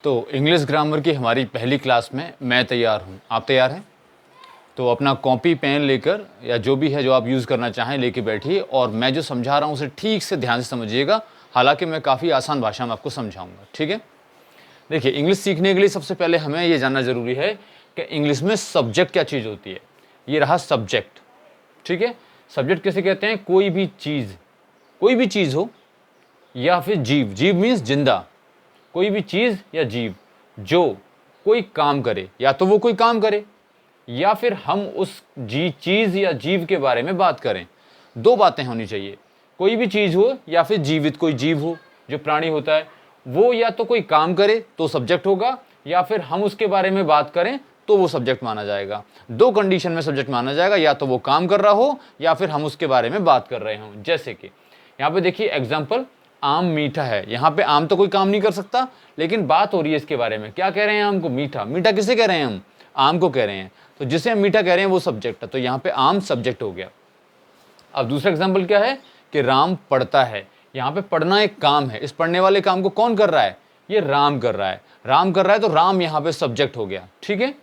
तो English grammar की हमारी पहली क्लास में मैं तैयार हूँ। आप तैयार हैं? तो अपना कॉपी पेन लेकर या जो भी है जो आप यूज़ करना चाहें लेके बैठिए और मैं जो समझा रहा हूँ उसे ठीक से ध्यान से समझिएगा। हालांकि मैं काफ़ी आसान भाषा में आपको समझाऊंगा, ठीक है? देखिए, इंग्लिश सीखने के लिए सबसे पहले हमें ये जानना ज़रूरी है कि इंग्लिश में सब्जेक्ट क्या चीज़ होती है। ये रहा सब्जेक्ट, ठीक है? सब्जेक्ट किसे कहते हैं? कोई भी चीज़ हो या फिर जीव। जीव मीन्स जिंदा। कोई भी चीज़ या जीव जो कोई काम करे, या तो वो कोई काम करे या फिर हम उस चीज़ या जीव के बारे में बात करें। दो बातें होनी चाहिए, कोई भी चीज़ हो या फिर जीवित कोई जीव हो जो प्राणी होता है, वो या तो कोई काम करे तो सब्जेक्ट होगा या फिर हम उसके बारे में बात करें तो वो सब्जेक्ट माना जाएगा। दो कंडीशन में सब्जेक्ट माना जाएगा, या तो वो काम कर रहा हो या फिर हम उसके बारे में बात कर रहे हों। जैसे कि यहाँ पे देखिए एग्जाम्पल, आम मीठा है। यहाँ पे आम तो कोई काम नहीं कर सकता, लेकिन बात हो रही है इसके बारे में। क्या कह रहे हैं? आम को मीठा। मीठा किसे कह रहे हैं? हम आम को कह रहे हैं। तो जिसे हम मीठा कह रहे हैं वो सब्जेक्ट है, तो यहाँ पे आम सब्जेक्ट हो गया। अब दूसरा एग्जाम्पल क्या है कि राम पढ़ता है। यहाँ पे पढ़ना एक काम है। इस पढ़ने वाले काम को कौन कर रहा है? ये राम कर रहा है। राम कर रहा है तो राम यहाँ पे सब्जेक्ट हो गया, ठीक है?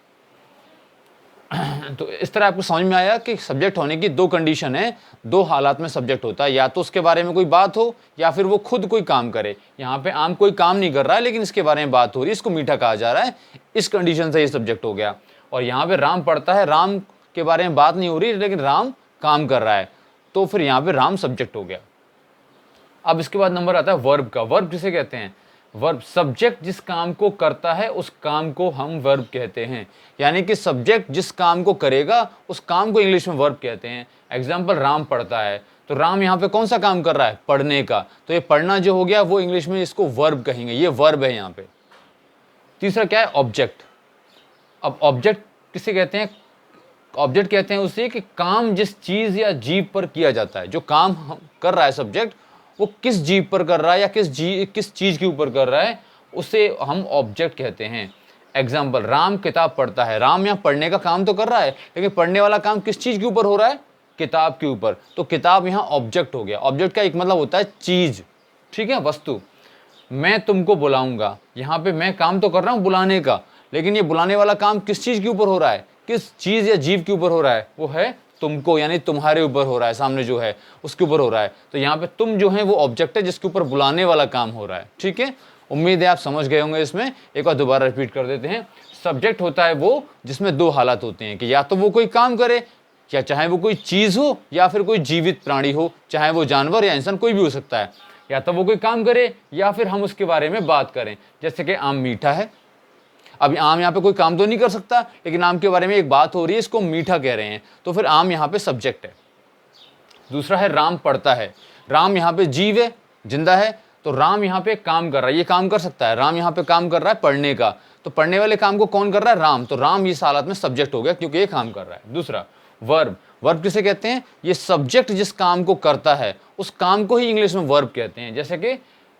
तो इस तरह आपको समझ में आया कि सब्जेक्ट होने की दो कंडीशन है, दो हालात में सब्जेक्ट होता है, या तो उसके बारे में कोई बात हो या फिर वो खुद कोई काम करे। यहाँ पे आम कोई काम नहीं कर रहा है लेकिन इसके बारे में बात हो रही है, इसको मीठा कहा जा रहा है, इस कंडीशन से ये सब्जेक्ट हो गया। और यहाँ पे राम पढ़ता है, राम के बारे में बात नहीं हो रही लेकिन राम काम कर रहा है, तो फिर यहाँ पे राम सब्जेक्ट हो गया। अब इसके बाद नंबर आता है वर्ब का। वर्ब किसे कहते हैं? वर्ब सब्जेक्ट जिस काम को करता है उस काम को हम वर्ब कहते हैं। यानी कि सब्जेक्ट जिस काम को करेगा उस काम को इंग्लिश में वर्ब कहते हैं। एग्जाम्पल, राम पढ़ता है, तो राम यहाँ पे कौन सा काम कर रहा है? पढ़ने का। तो ये पढ़ना जो हो गया वो इंग्लिश में इसको वर्ब कहेंगे, ये वर्ब है यहाँ पे। तीसरा क्या है? ऑब्जेक्ट। अब ऑब्जेक्ट किसे कहते हैं? ऑब्जेक्ट कहते हैं उसे कि काम जिस चीज या जीव पर किया जाता है। जो काम कर रहा है सब्जेक्ट, वो किस जीव पर कर रहा है या किस चीज के ऊपर कर रहा है, उसे हम ऑब्जेक्ट कहते हैं। एग्जाम्पल, राम किताब पढ़ता है। राम यहाँ पढ़ने का काम तो कर रहा है लेकिन पढ़ने वाला काम किस चीज के ऊपर हो रहा है? किताब के ऊपर। तो किताब यहाँ ऑब्जेक्ट हो गया। ऑब्जेक्ट का एक मतलब होता है चीज, ठीक है, वस्तु। मैं तुमको बुलाऊंगा, यहाँ पे मैं काम तो कर रहा हूँ बुलाने का, लेकिन ये बुलाने वाला काम किस चीज के ऊपर हो रहा है? किस चीज या जीव के ऊपर हो रहा है? वो है तुमको, यानी तुम्हारे ऊपर हो रहा है, सामने जो है उसके ऊपर हो रहा है। तो यहाँ पे तुम जो है वो ऑब्जेक्ट है जिसके ऊपर बुलाने वाला काम हो रहा है, ठीक है? उम्मीद है आप समझ गए होंगे। इसमें एक बार दोबारा रिपीट कर देते हैं। सब्जेक्ट होता है वो जिसमें दो हालात होते हैं कि या तो वो कोई काम करे, या चाहे वो कोई चीज हो या फिर कोई जीवित प्राणी हो, चाहे वो जानवर या इंसान, कोई भी हो सकता है। या तो वो कोई काम करे या फिर हम उसके बारे में बात करें। जैसे कि आम मीठा है। अब आम यहाँ पे कोई काम तो नहीं कर सकता लेकिन आम के बारे में एक बात हो रही है, इसको मीठा कह रहे हैं, तो फिर आम यहाँ पे सब्जेक्ट है। दूसरा है राम पढ़ता है। राम यहाँ पे जीव है, जिंदा है, तो राम यहाँ पे काम कर रहा है, ये काम कर सकता है। राम यहाँ पे काम कर रहा है पढ़ने का, तो पढ़ने वाले काम को कौन कर रहा है? राम। तो राम इस हालत में सब्जेक्ट हो गया क्योंकि ये काम कर रहा है। दूसरा वर्ब। वर्ब किसे कहते हैं? ये सब्जेक्ट जिस काम को करता है उस काम को ही इंग्लिश में वर्ब कहते हैं। जैसे कि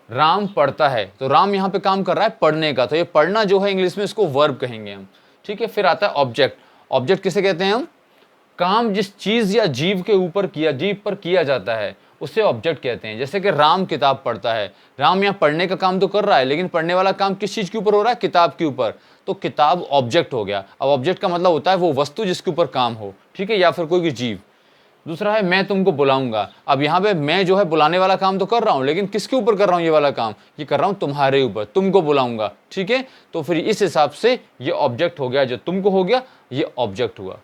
राम पढ़ता है, तो राम यहाँ पे काम कर रहा है पढ़ने का, तो ये पढ़ना जो है इंग्लिश में इसको वर्ब कहेंगे हम, ठीक है? फिर आता है ऑब्जेक्ट। ऑब्जेक्ट किसे कहते हैं हम? काम जिस चीज या जीव पर किया जाता है उसे ऑब्जेक्ट कहते हैं। जैसे कि राम किताब पढ़ता है। राम यहाँ पढ़ने का काम तो कर रहा है लेकिन पढ़ने वाला काम किस चीज के ऊपर हो रहा है? किताब के ऊपर, तो किताब ऑब्जेक्ट हो गया। अब ऑब्जेक्ट का मतलब होता है वो वस्तु जिसके ऊपर काम हो, ठीक है, या फिर कोई भी जीव। दूसरा है मैं तुमको बुलाऊंगा। अब यहाँ पे मैं जो है बुलाने वाला काम तो कर रहा हूँ लेकिन किसके ऊपर कर रहा हूँ? ये वाला काम ये कर रहा हूँ तुम्हारे ऊपर, तुमको बुलाऊंगा, ठीक है? तो फिर इस हिसाब से ये ऑब्जेक्ट हो गया, जो तुमको हो गया ये ऑब्जेक्ट हुआ।